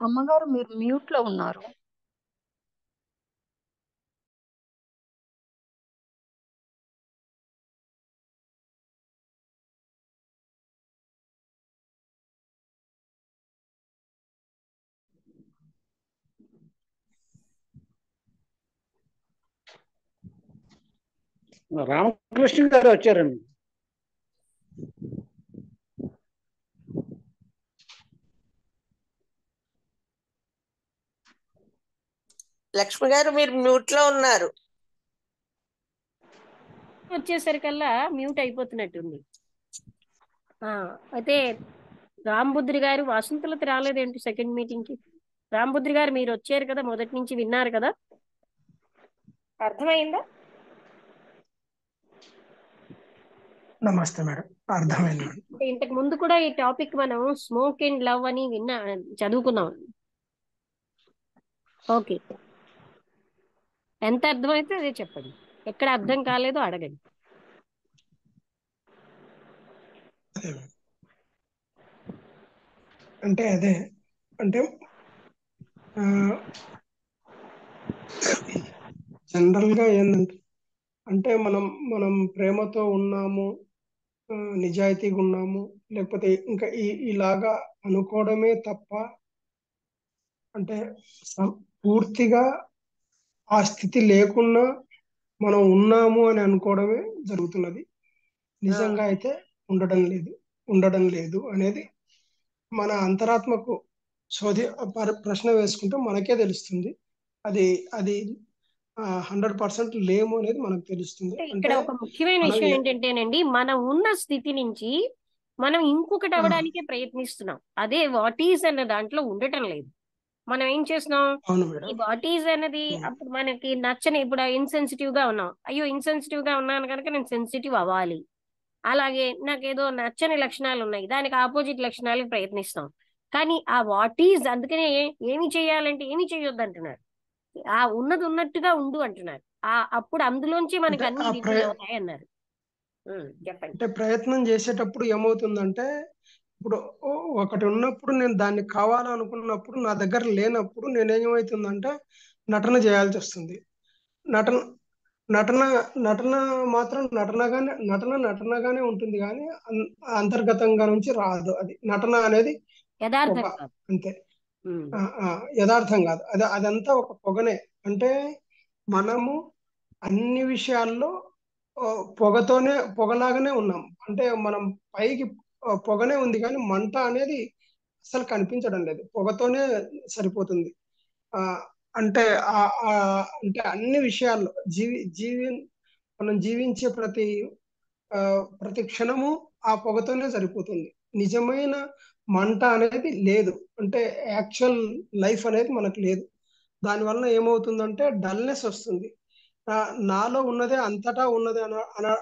అమ్మగారు మీరు మ్యూట్ లో ఉన్నారు. రామకృష్ణ గారు వచ్చారండి. లక్ష్మి గారు మీరు మ్యూట్ లో ఉన్నారు. వచ్చేసరికల్లా మ్యూట్ అయిపోతున్నట్టుంది. అయితే రాంబుద్రి గారు, వసంతలత రాలేదేంటి సెకండ్ మీటింగ్ కి? రాంబుద్రి గారు మీరు వచ్చారు కదా, మొదటి నుంచి విన్నారు కదా, అర్థమైందా? నమస్తే మేడం, అర్థమైంది. అంటే ఇంతకు ముందు కూడా ఈ టాపిక్ మనం స్మోక్ అండ్ లవ్ అని చదువుకున్నాం. ఓకే, ఎంత అర్థమైతే అదే చెప్పండి, ఎక్కడ అర్థం కాలేదో అడగండి. అంటే అదే అంటే జనరల్ గా ఏంటంటే అంటే మనం ప్రేమతో ఉన్నాము, నిజాయితీగా ఉన్నాము, లేకపోతే ఇంకా ఇలాగా అనుకోవడమే తప్ప అంటే పూర్తిగా ఆ స్థితి లేకుండా మనం ఉన్నాము అని అనుకోవడమే జరుగుతున్నది. నిజంగా అయితే ఉండడం లేదు అనేది మన అంతరాత్మకు ప్రశ్న వేసుకుంటే మనకే తెలుస్తుంది. అది అది 100% లేము అనేది మనకు తెలుస్తుంది. ఇక్కడ ఒక ముఖ్యమైన విషయం ఏంటంటేనండి, మనం ఉన్న స్థితి నుంచి మనం ఇంకొకటి అవ్వడానికే ప్రయత్నిస్తున్నాం. అదే వాట్ ఈజ్ అన్న దాంట్లో ఉండటం లేదు. మనం ఏం చేస్తున్నాం, ఈ వాట్ ఈజ్ అన్నది అప్పుడు మనకి నచ్చని, ఇప్పుడు ఇన్సెన్సిటివ్ గా ఉన్నాం, అయ్యో ఇన్సెన్సిటివ్ గా ఉన్నాను కనుక నేను సెన్సిటివ్ అవ్వాలి. అలాగే నాకు ఏదో నచ్చని లక్షణాలు ఉన్నాయి, దానికి ఆపోజిట్ లక్షణాలకు ప్రయత్నిస్తాం. కానీ ఆ వాట్ ఈజ్, అందుకనే ఏమి చేయాలంటే ఏమి చేయొద్దు అంటున్నారు, ఆ ఉన్నది ఉన్నట్టుగా ఉండు అంటున్నారు. అప్పుడు అందులోంచి మనకి అన్ని రివీల్ అవుతాయి అన్నారు. చెప్పండి. అంటే ప్రయత్నం చేసేటప్పుడు ఏమవుతుందంటే, ఇప్పుడు ఒకటి ఉన్నప్పుడు నేను దాన్ని కావాలనుకున్నప్పుడు నా దగ్గర లేనప్పుడు నేనేమవుతుందంటే నటన చేయాల్సి వస్తుంది. నటన నటన నటన మాత్రం నటనగానే ఉంటుంది, కానీ అంతర్గతంగా నుంచి రాదు. అది నటన అనేది అంతే, యథార్థం కాదు. అదంతా ఒక పొగనే. అంటే మనము అన్ని విషయాల్లో పొగలాగానే ఉన్నాం. అంటే మనం పైకి పొగనే ఉంది, కానీ మంట అనేది అసలు కనిపించడం లేదు. పొగతోనే సరిపోతుంది. అంటే అంటే అన్ని విషయాల్లో మనం జీవించే ప్రతి క్షణము ఆ పొగతోనే సరిపోతుంది. నిజమైన మంట అనేది లేదు. అంటే యాక్చువల్ లైఫ్ అనేది మనకు లేదు. దానివల్ల ఏమవుతుందంటే డల్నెస్ వస్తుంది. నాలో ఉన్నదే అంతటా ఉన్నది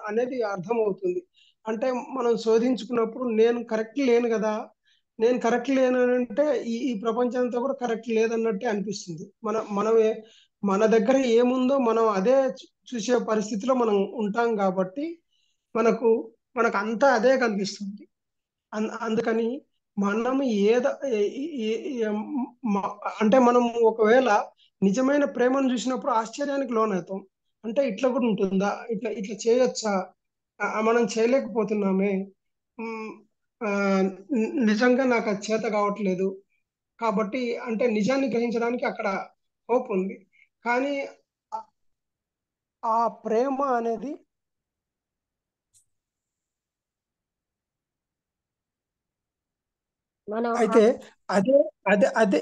అనేది అర్థమవుతుంది. అంటే మనం శోధించుకున్నప్పుడు నేను కరెక్ట్ లేను కదా, నేను కరెక్ట్ లేను అంటే ఈ ప్రపంచంతో కూడా కరెక్ట్ లేదన్నట్టే అనిపిస్తుంది. మన దగ్గర ఏముందో మనం అదే చూసే పరిస్థితిలో మనం ఉంటాం కాబట్టి మనకు అంతా అదే కనిపిస్తుంది. అందుకని మనం అంటే మనం ఒకవేళ నిజమైన ప్రేమను చూసినప్పుడు ఆశ్చర్యానికి లోనవుతాం. అంటే ఇట్లా కూడా ఉంటుందా, ఇట్లా చేయొచ్చా, మనం చేయలేకపోతున్నామే, నిజంగా నాకు అది చేత కావట్లేదు. కాబట్టి అంటే నిజాన్ని గ్రహించడానికి అక్కడ హోప్ ఉంది. కానీ ఆ ప్రేమ అనేది అయితే అదే అదే అదే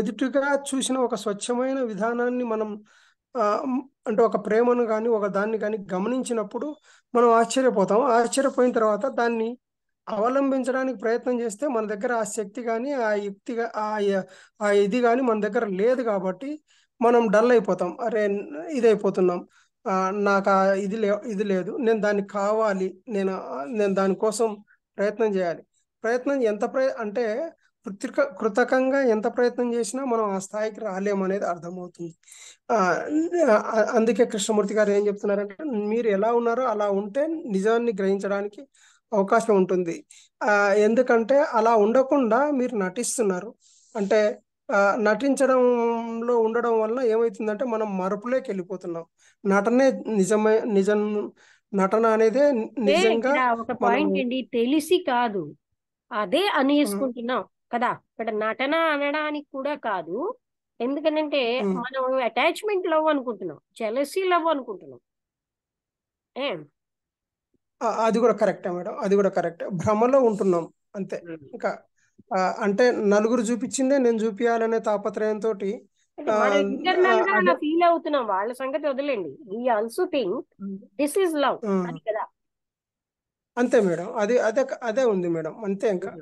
ఎదుటిగా చూసిన ఒక స్వచ్ఛమైన విధానాన్ని మనం అంటే ఒక ప్రేమను కానీ ఒక దాన్ని కానీ గమనించినప్పుడు మనం ఆశ్చర్యపోతాం. ఆశ్చర్యపోయిన తర్వాత దాన్ని అవలంబించడానికి ప్రయత్నం చేస్తే మన దగ్గర ఆ శక్తి కానీ ఆ యుక్తి ఆ ఇది కానీ మన దగ్గర లేదు. కాబట్టి మనం డల్ అయిపోతాం. అరే ఇదైపోతున్నాం, నాకు ఇది లేదు, నేను దాన్ని కావాలి, నేను దానికోసం ప్రయత్నం చేయాలి. ప్రయత్నం అంటే కృతకంగా ఎంత ప్రయత్నం చేసినా మనం ఆ స్థాయికి రాలేమనేది అర్థమవుతుంది. అందుకే కృష్ణమూర్తి గారు ఏం చెప్తున్నారంటే, మీరు ఎలా ఉన్నారో అలా ఉంటే నిజాన్ని గ్రహించడానికి అవకాశం ఉంటుంది. ఎందుకంటే అలా ఉండకుండా మీరు నటిస్తున్నారు. అంటే నటించడంలో ఉండడం వలన ఏమవుతుందంటే మనం మరపులోకి వెళ్ళిపోతున్నాం. నటనే నిజం నటన అనేదే నిజంగా ఇక్కడ ఒక మనం పాయింట్ అండి, తెలిసి కాదు, అదే ఉమ్, అనేసుకుంటున్నాం కదా. ఇక్కడ నటన అనడానికి కూడా కాదు. ఎందుకనంటే ఉమ్, మనం అటాచ్మెంట్ లవ్ అనుకుంటున్నాం, జెలసీ లవ్ అనుకుంటున్నాం. ఏం అది కూడా కరెక్టే మేడం, అది కూడా కరెక్ట్. భ్రమలో ఉంటున్నాం అంతే. ఇంకా అంటే నలుగురు చూపించిందే నేను చూపించాలనే తాపత్రయంతో అంటే మనం ఇంటర్నల్ గా అలా అదే ఫీల్ అవుతున్నాం, వాళ్ళ సంగతి వదిలేండి. We also think this is love, um, అది కదా. అంతే మేడం, అదే అదే ఉంది మేడం, అంతే. ఇంకా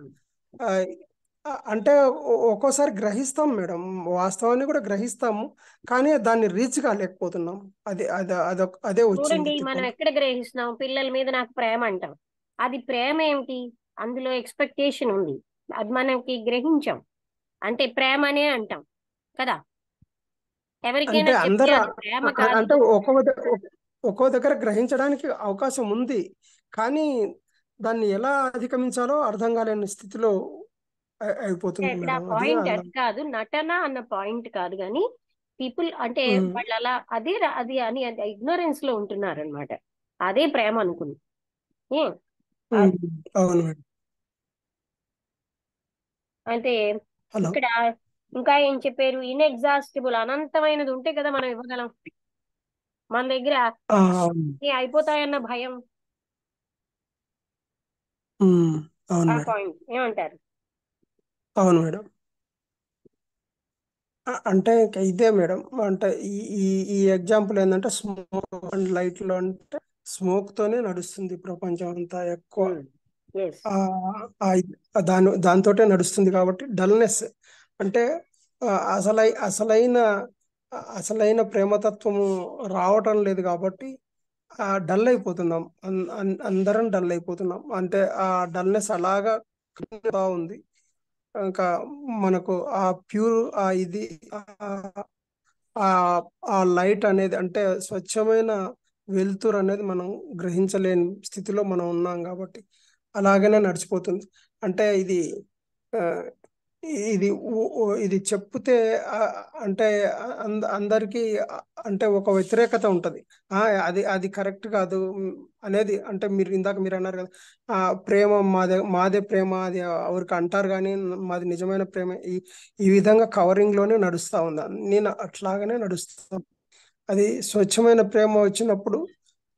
ఆ, అంటే ఒక్కోసారి గ్రహిస్తాం మేడం, వాస్తవాన్ని కూడా గ్రహిస్తాము, కానీ దాన్ని రీచ్ కాలేకపోతున్నాం. అదే వచ్చింది చూడండి, మనం తిప్పలు. ఎక్కడ గ్రహిస్తున్నాం, పిల్లల మీద నాకు ప్రేమ అంటాం. అది ప్రేమ ఏమిటి? అందులో ఎక్స్పెక్టేషన్ ఉంది, అది మనకి గ్రహించాం, అంటే ప్రేమ అనే అంటాం కదా. ఎవరికైనా అంటే చెప్తే అందరూ అది ప్రేమ కాదు. అంటే ఒక్కో దగ్గర గ్రహించడానికి అవకాశం ఉంది, కానీ దాన్ని ఎలా అధిగమించాలో అర్థం కాలేని స్థితిలో అయిపోతుంది ఇక్కడ మేడం. అది పాయింట్ అది కాదు, నటన అన్న పాయింట్ కాదు, కానీ పీపుల్ అంటే ఉమ్, వాళ్ళు అలా అది అని ఇగ్నోరెన్స్ లో ఉంటున్నారు అనమాట. అదే ప్రేమ అనుకుంది. ఏ ఉమ్, అవును మేడం. అంటే హలో. ఇక్కడ ఇంకా ఏం చెప్పారు, ఇన్ఎగ్జాస్టిబుల్, అనంతమైనది ఉంటే కదా మనం ఇవ్వగలం. మన దగ్గర అవును. అయిపోతాయన్న భయం, అవును ఆ మేడం. పాయింట్ ఏమంటారు? అవును మేడం. అంటే ఇంకా ఇదే మేడం, అంటే ఈ ఈ ఈ ఎగ్జాంపుల్ ఏంటంటే స్మోక్ అండ్ లైట్ లో, అంటే స్మోక్ తోనే నడుస్తుంది ప్రపంచం అంతా ఎక్కువ. ఎస్. ఆ దాంతోటే నడుస్తుంది కాబట్టి డల్నెస్ అంటే ఆ, అసలైన అసలైన ప్రేమతత్వము రావటం లేదు కాబట్టి డల్ అయిపోతున్నాం. అందరం డల్ అయిపోతున్నాం. అంటే ఆ డల్నెస్ అలాగా continue అవుతా ఉంది. ఇంకా మనకు ఆ ప్యూర్ ఆ ఆ లైట్ అనేది, అంటే స్వచ్ఛమైన వెలుతురు అనేది మనం గ్రహించలేని స్థితిలో మనం ఉన్నాం కాబట్టి అలాగనే నడిచిపోతుంది. అంటే ఆ, ఇది చెప్తే ఆ, అంటే అందరికీ అంటే ఒక వ్యతిరేకత ఉంటది. అది అది కరెక్ట్ కాదు అనేది. అంటే మీరు అన్నారు కదా, ప్రేమ మాదే ప్రేమ అది ఎవరికి అంటారు, కానీ మాది నిజమైన ప్రేమ. ఈ విధంగా కవరింగ్ లోనే నడుస్తా ఉందా, నేను అట్లాగనే నడుస్తాను. అది స్వచ్ఛమైన ప్రేమ వచ్చినప్పుడు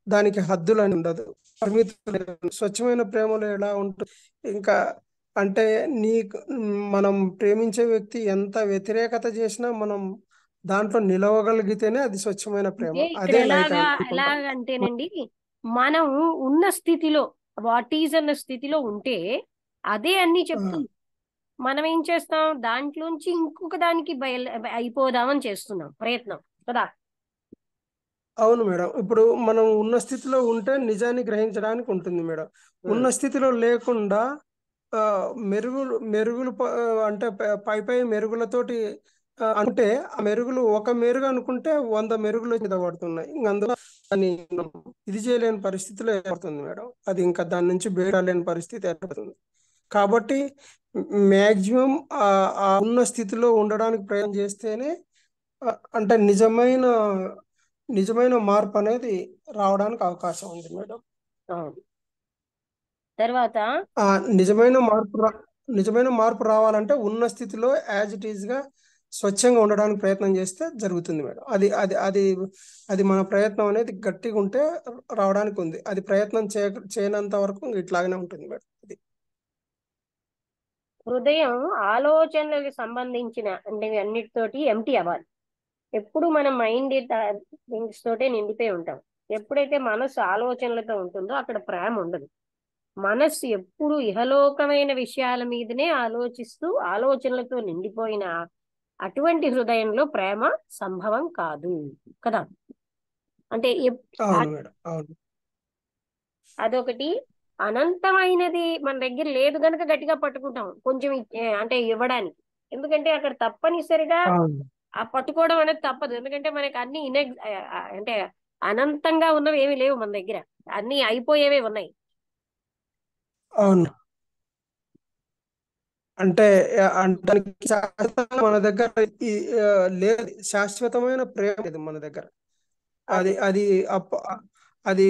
దానికి హద్దులు అని ఉండదు, పరిమితులు లేవు. స్వచ్ఛమైన ప్రేమలో ఎలా ఉంటుంది ఇంకా, అంటే నీకు మనం ప్రేమించే వ్యక్తి ఎంత వ్యతిరేకత చేసినా మనం దాంట్లో నిలవగలిగితేనే అది స్వచ్ఛమైన ప్రేమ. అంటే ఇక్కడ అదే లైట్ అనుకుంటాం. ఎలాగంటేనండి, మనం ఉన్న స్థితిలో, వాట్ ఈజ్ అన్న స్థితిలో ఉంటే అదే అన్ని ఆ, చెప్తుంది. మనం ఏం చేస్తాం, దాంట్లోంచి ఇంకొక దానికి అయిపోదామని చేస్తున్నాం ప్రయత్నం కదా. అవును మేడం. ఇప్పుడు మనం ఉన్న స్థితిలో ఉంటే నిజాన్ని గ్రహించడానికి ఉంటుంది మేడం. ఉన్న స్థితిలో లేకుండా ఆ, అంటే పై మెరుగులతోటి అంటే ఆ మెరుగులు ఒక మెరుగు అనుకుంటే 100 మెరుగులు మీద పడుతున్నాయి. ఇంక అందులో దాన్ని మనం ఇది చేయలేని పరిస్థితిలో ఏర్పడుతుంది మేడం. అది ఇంకా దాని నుంచి బయటలేని పరిస్థితి ఏర్పడుతుంది. కాబట్టి మ్యాక్సిమం ఆ ఉన్న స్థితిలో ఉండడానికి ప్రయత్నం చేస్తేనే అంటే నిజమైన మార్పు అనేది రావడానికి అవకాశం ఉంది మేడం. అవును. తర్వాత ఆ నిజమైన మార్పు రావాలంటే ఉన్న స్థితిలో యాజ్ ఇట్ ఈజ్ గా స్వచ్ఛంగా ఉండడానికి ప్రయత్నం చేస్తే జరుగుతుంది మేడం. అది మన ప్రయత్నం అనేది గట్టిగా ఉంటే రావడానికి ఉంది. అది ప్రయత్నం చేయనంత వరకు ఇట్లాగనే ఉంటుంది మేడం. అది హృదయం ఆలోచనలకు సంబంధించిన అంటే అన్నిటితోటి ఎంటీ అవ్వాలి. ఎప్పుడు మన మైండ్ థింగ్స్ తోటే నిండిపోయి ఉంటాం. ఎప్పుడైతే మనసు ఆలోచనలతో ఉంటుందో అక్కడ ప్రేమ ఉండదు. మనస్సు ఎప్పుడు ఇహలోకమైన విషయాల మీదనే ఆలోచిస్తూ ఆలోచనలతో నిండిపోయిన అటువంటి హృదయంలో ప్రేమ సంభవం కాదు కదా. అంటే అవును మేడం. అవును. అదొకటి. అనంతమైనది మన దగ్గర లేదు గనుక గట్టిగా పట్టుకుంటాం కొంచెం అంటే ఇవ్వడానికి. ఎందుకంటే అక్కడ తప్పనిసరిగా అవును. ఆ పట్టుకోవడం అనేది తప్పదు. ఎందుకంటే మనకి అన్ని అంటే అనంతంగా ఉన్నవి ఏమీ లేవు మన దగ్గర, అన్ని అయిపోయేవే ఉన్నాయి. అవును. అంటే దానికి శాశ్వతంగా మన దగ్గర లేదు, శాశ్వతమైన ప్రేమ లేదు మన దగ్గర. అది అది అది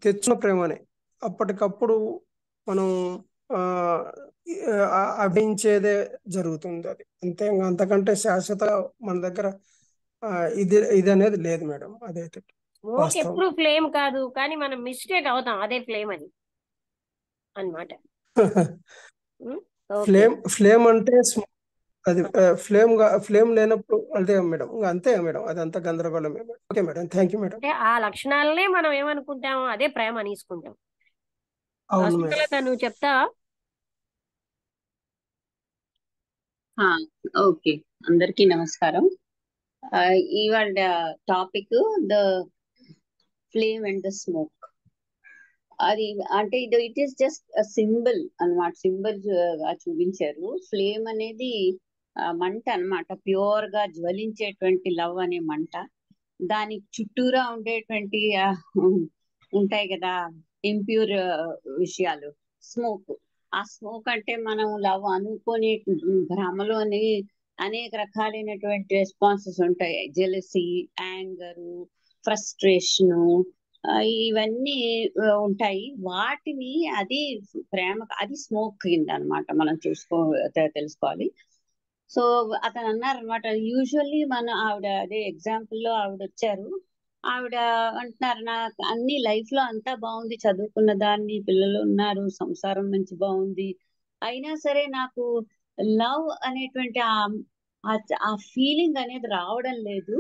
తెచ్చిన ప్రేమనే. అప్పటికప్పుడు మనం అభించేదే జరుగుతుంది అది అంతే. అంతకంటే శాశ్వత మన దగ్గర ఇది అనేది లేదు మేడం. అదైతే స్మోక్ ఎప్పుడు ఫ్లేమ్ కాదు, కానీ మనం మిస్టేక్ అవుతాం అదే ఫ్లేమ్ అని అన్నమాట. ఫ్లేమ్ అంటే అది ఫ్లేమ్ లేనప్పుడు అదే మేడం. అంతే మేడం, అది అంతా గందరగోళమే. Okay madam, thank you madam. అంటే ఆ లక్షణాలనే మనం ఏమనుకుంటాం, అదే ప్రేమ అని తీసుకుంటాం. అవును మేడం. సుమలత, నువ్వు చెప్తావా? ఓకే, అందరికీ నమస్కారం. ఇవాళ topic the flame and the smoke. అది అంటే ఇట్ ఈస్ జస్ట్ సింబల్ అన్నమాట, సింబల్ గా చూపించారు. ఫ్లేమ్ అనేది మంట అన్నమాట, ప్యూర్ గా జ్వలించేటువంటి లవ్ అనే మంట. దానికి చుట్టూరా ఉండేటువంటి ఉంటాయి కదా ఇంప్యూర్ విషయాలు, స్మోక్. ఆ స్మోక్ అంటే మనం లవ్ అనుకునే భ్రమలోని అనేక రకాలైనటువంటి రెస్పాన్సెస్ ఉంటాయి. జెలసీ, యాంగరు, ఫ్రస్ట్రేషను, ఇవన్నీ ఉంటాయి. వాటిని అది ప్రేమ, అది స్మోక్ కింద అనమాట మనం తెలుసుకోవాలి. సో అతను అన్నారనమాట, యూజువల్లీ ఆవిడ అదే ఎగ్జాంపుల్ లో ఆవిడ వచ్చారు. ఆవిడ అంటున్నారు, నాకు అన్ని లైఫ్ లో అంతా బాగుంది, చదువుకున్న దాన్ని, పిల్లలు ఉన్నారు, సంసారం మంచి బాగుంది, అయినా సరే నాకు లవ్ అనేటువంటి ఆ ఫీలింగ్ అనేది రావడం లేదు.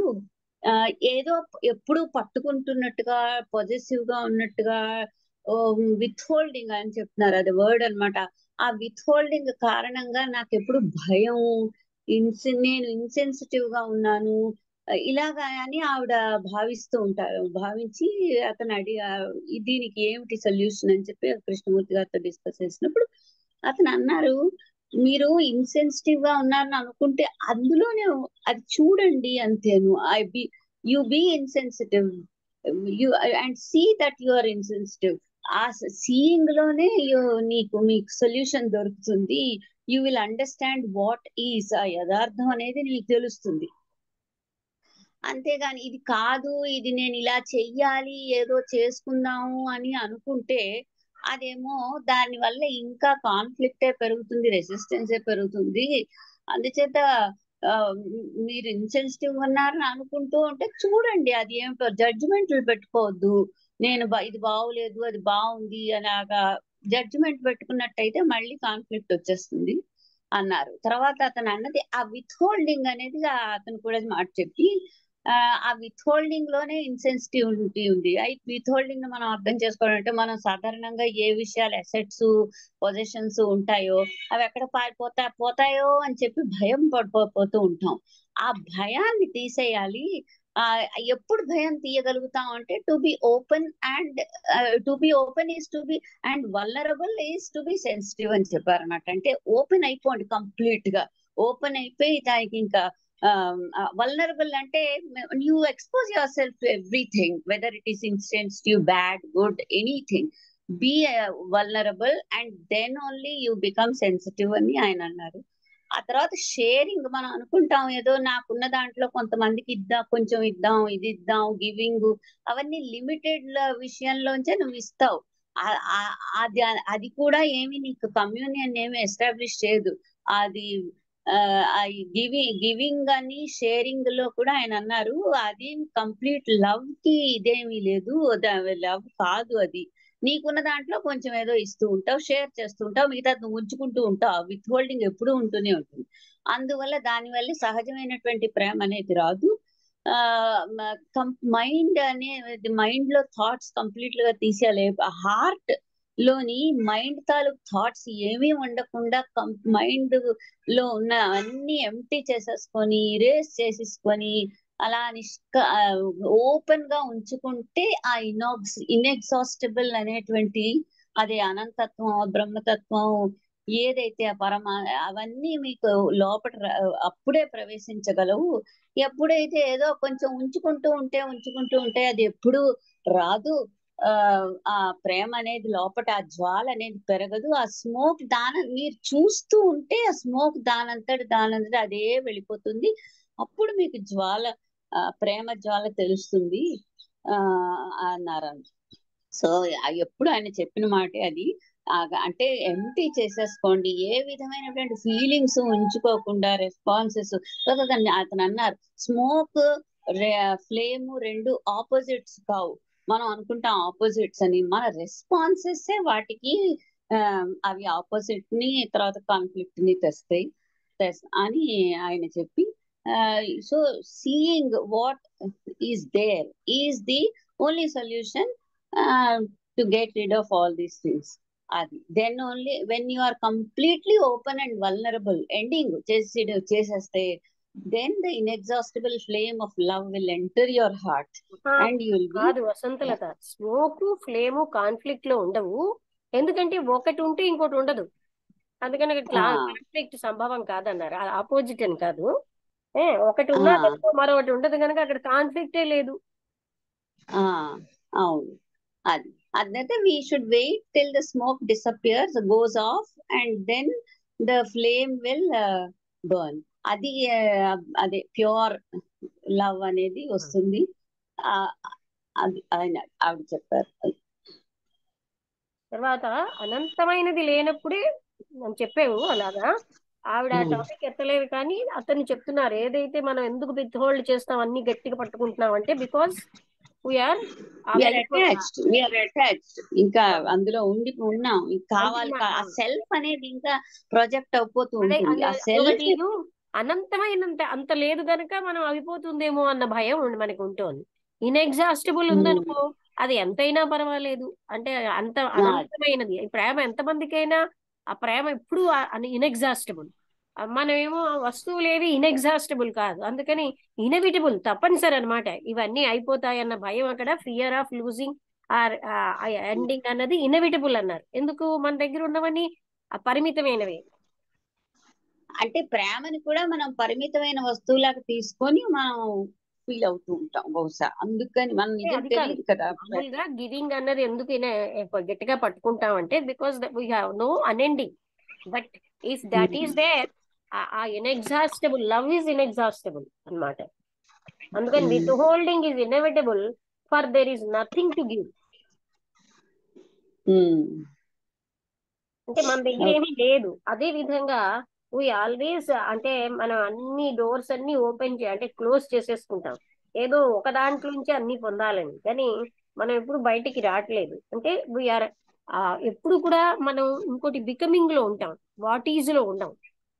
ఏదో ఎప్పుడు పట్టుకుంటున్నట్టుగా, పొజెసివ్ గా ఉన్నట్టుగా, విత్ హోల్డింగ్ అని చెప్తున్నారు, అది వర్డ్ అన్నమాట. ఆ విత్ హోల్డింగ్ కారణంగా నాకు ఎప్పుడు భయం, నేను ఇన్సెన్సిటివ్ గా ఉన్నాను, ఇలాగా అని ఆవిడ భావిస్తూ ఉంటారు. భావించి అతను దీనికి ఏమిటి సొల్యూషన్ అని చెప్పి కృష్ణమూర్తి గారితో డిస్కస్ చేసినప్పుడు అతను అన్నారు, మీరు ఇన్సెన్సిటివ్ గా ఉన్నారని అనుకుంటే అందులోనే అది చూడండి అంతేను. You be insensitive and see that you are insensitive. ఆ సీయింగ్ లోనే మీకు సొల్యూషన్ దొరుకుతుంది. You will understand what is, ఆ యథార్థం అనేది నీకు తెలుస్తుంది. అంతేగాని ఇది కాదు, ఇది నేను ఇలా చెయ్యాలి, ఏదో చేసుకుందాము అని అనుకుంటే అదేమో దాని వల్ల ఇంకా కాన్ఫ్లిక్టే పెరుగుతుంది, రెసిస్టెన్సే పెరుగుతుంది. అందుచేత మీరు ఇన్సెన్సిటివ్ ఉన్నారని అనుకుంటూ ఉంటే చూడండి, అది ఏమిటో జడ్జిమెంట్లు పెట్టుకోవద్దు. నేను ఇది బాగులేదు, అది బాగుంది అలాగా జడ్జిమెంట్ పెట్టుకున్నట్టయితే మళ్ళీ కాన్ఫ్లిక్ట్ వచ్చేస్తుంది అన్నారు. తర్వాత అతను అన్నది ఆ విత్ హోల్డింగ్ అనేది, అతను కూడా మాట చెప్పి, ఆ విత్ హోల్డింగ్ లోనే ఇన్సెన్సిటివిటీ ఉంది. విత్ హోల్డింగ్ మనం అర్థం చేసుకోవాలంటే, మనం సాధారణంగా ఏ విషయాలు, అసెట్స్, పొజిషన్స్ ఉంటాయో అవి ఎక్కడ పోతాయో అని చెప్పి భయం పడిపోతూ ఉంటాం. ఆ భయాన్ని తీసేయాలి. ఎప్పుడు భయం తీయగలుగుతాం అంటే to be open and is to be and vulnerable is to be sensitive అని చెప్పారన్నమాట. అంటే ఓపెన్ అయిపోండి, కంప్లీట్ గా ఓపెన్ అయిపోయి దానికి ఇంకా వల్నరబుల్ అంటే you expose yourself to everything, whether it is insensitive, bad, good, anything. Be vulnerable and then only you become sensitive అని ఆయన అన్నారు. ఆ తర్వాత షేరింగ్, మనం అనుకుంటాం ఏదో నాకున్న దాంట్లో కొంతమందికి ఇద్దాం, కొంచెం ఇద్దాం, ఇది ఇద్దాం, గివింగ్, అవన్నీ లిమిటెడ్ విషయంలోంచే నువ్వు ఇస్తావు. అది కూడా ఏమి నీకు కమ్యూనియన్ ఏమి ఎస్టాబ్లిష్ చేయదు. అది గివింగ్ అని షేరింగ్ లో కూడా ఆయన అన్నారు, అది కంప్లీట్ లవ్ కి ఇదేమీ లేదు, లవ్ కాదు అది. నీకున్న దాంట్లో కొంచెం ఏదో ఇస్తూ ఉంటావు, షేర్ చేస్తూ ఉంటావు, మిగతా నువ్వు ఉంచుకుంటూ ఉంటావు. విత్ హోల్డింగ్ ఎప్పుడూ ఉంటూనే ఉంటుంది. అందువల్ల దానివల్ల సహజమైనటువంటి ప్రేమ అనేది రాదు. మైండ్ లో థాట్స్ కంప్లీట్ గా తీసేయాలి. హార్ట్ లోని మైండ్ తాలూకు థాట్స్ ఏమీ ఉండకుండా మైండ్ లో ఉన్న అన్ని ఎంప్టీ చేసేసుకొని, ఇరేస్ చేసేసుకొని, అలా ఓపెన్ గా ఉంచుకుంటే ఆ ఇన్ఎగ్జాస్టిబుల్ అనేటువంటి అదే అనంతత్వం, బ్రహ్మతత్వం ఏదైతే అవన్నీ మీకు లోపల అప్పుడే ప్రవేశించగలవు. ఎప్పుడైతే ఏదో కొంచెం ఉంచుకుంటూ ఉంటే అది ఎప్పుడు రాదు. ఆ ఆ ప్రేమ అనేది లోపట ఆ జ్వాల అనేది పెరగదు. ఆ స్మోక్ మీరు చూస్తూ ఉంటే ఆ స్మోక్ దానంతటి అదే వెళ్ళిపోతుంది. అప్పుడు మీకు జ్వాల ప్రేమ జ్వాల తెలుస్తుంది ఆ అన్నారు. సో ఎప్పుడు ఆయన చెప్పిన మాటే అది. అంటే ఎంటీ చేసేసుకోండి, ఏ విధమైనటువంటి ఫీలింగ్స్ ఉంచుకోకుండా రెస్పాన్సెస్. అతను అన్నారు స్మోక్ ఫ్లేమ్ రెండు ఆపోజిట్స్ కావు. మనం అనుకుంటాం ఆపోజిట్స్ అని, మన రెస్పాన్సెస్ వాటికి అవి ఆపోజిట్ ని తర్వాత కాన్ఫ్లిక్ట్ ని తెస్తాయి అని ఆయన చెప్పి, so seeing what is there is the only solution to get rid of all these things. Then only when you are completely open and vulnerable, ending cheseste, then the inexhaustible flame of love will enter your heart and you will be. కాదు వసంతలత, smoke flame conflict లో ఉండవు. ఎందుకంటే ఒకటి ఉంటే ఇంకోటి ఉండదు. అందుకని conflict సంభవం కాదన్నారు. ఆపోజిట్ అని కాదు. ఒకటి ఉన్నా మరొకటి ఉండదు కనుక అక్కడ కాన్ఫ్లిక్టే లేదు. అవును, అదైతే we should wait till the smoke disappears, goes off, and then the flame will burn. అదే ప్యూర్ లవ్ అనేది వస్తుంది. ఆవిడ చెప్పారు. తర్వాత అనంతమైనది లేనప్పుడే మనం చెప్పాము అలాగా. ఆవిడ ఆ టాపిక్ ఎత్తలేదు కానీ అతన్ని చెప్తున్నారు, ఏదైతే మనం ఎందుకు విత్ హోల్డ్ చేస్తాం అన్ని గట్టిగా పట్టుకుంటున్నాం అంటే బికాస్ వీఆర్ అటాచ్డ్, ఇంకా అందులో ఉన్నాం, కావాలి. ఆ సెల్ఫ్ అనేది ఇంకా ప్రొజెక్ట్ అయిపోతూ ఉంటుంది. ఆ సెల్ఫ్ అనంతమైనంత అంత లేదు గనక మనం అయిపోతుందేమో అన్న భయం మనకు ఉంటుంది. ఇన్ఎగ్జాస్టిబుల్ ఉందనుకో, అది ఎంతైనా పర్వాలేదు. అంటే అంత అనంతమైనది ప్రేమ ఎంతమందికైనా ఆ ప్రేమ ఎప్పుడు ఇన్ఎగ్జాస్టిబుల్. మనమేమో వస్తువులు ఏవి ఇన్ఎగ్జాస్టిబుల్ కాదు, అందుకని ఇన్ఎవిటబుల్ తప్పనిసరి అనమాట. ఇవన్నీ అయిపోతాయన్న భయం, అక్కడ fear of losing or ending అన్నది ఇన్ఎవిటబుల్ అన్నారు. ఎందుకు? మన దగ్గర ఉన్నవన్నీ పరిమితమైనవి. అంటే ప్రేమని కూడా మనం పరిమితమైన వస్తువులాగా తీసుకొని మనం ఫీల్ అవుతూ ఉంటాం బహుశా. అందుకని మనం నిజం తెలియదు కదా. మామూలుగా గివింగ్ అన్నది ఎందుకు గట్టిగా పట్టుకుంటాం అంటే because we have no unending. But if that is there, ఆ ఇన్ఎగ్జాస్టబుల్ లవ్ ఈజ్ ఇన్ఎగ్జాస్టబుల్ అన్నమాట. అందుకని withholding is inevitable for there is nothing to give. అంటే మన దగ్గర ఏమీ లేదు. అదే విధంగా వీ ఆల్వేస్, అంటే మనం అన్ని డోర్స్ అన్ని ఓపెన్ అంటే క్లోజ్ చేసేసుకుంటాం, ఏదో ఒక దాంట్లోంచి అన్ని పొందాలని. కానీ మనం ఎప్పుడు బయటికి రావట్లేదు. అంటే వీఆర్ ఎప్పుడు కూడా మనం ఇంకోటి బికమింగ్ లో ఉంటాం, వాట్ ఈజ్ లో ఉంటాం.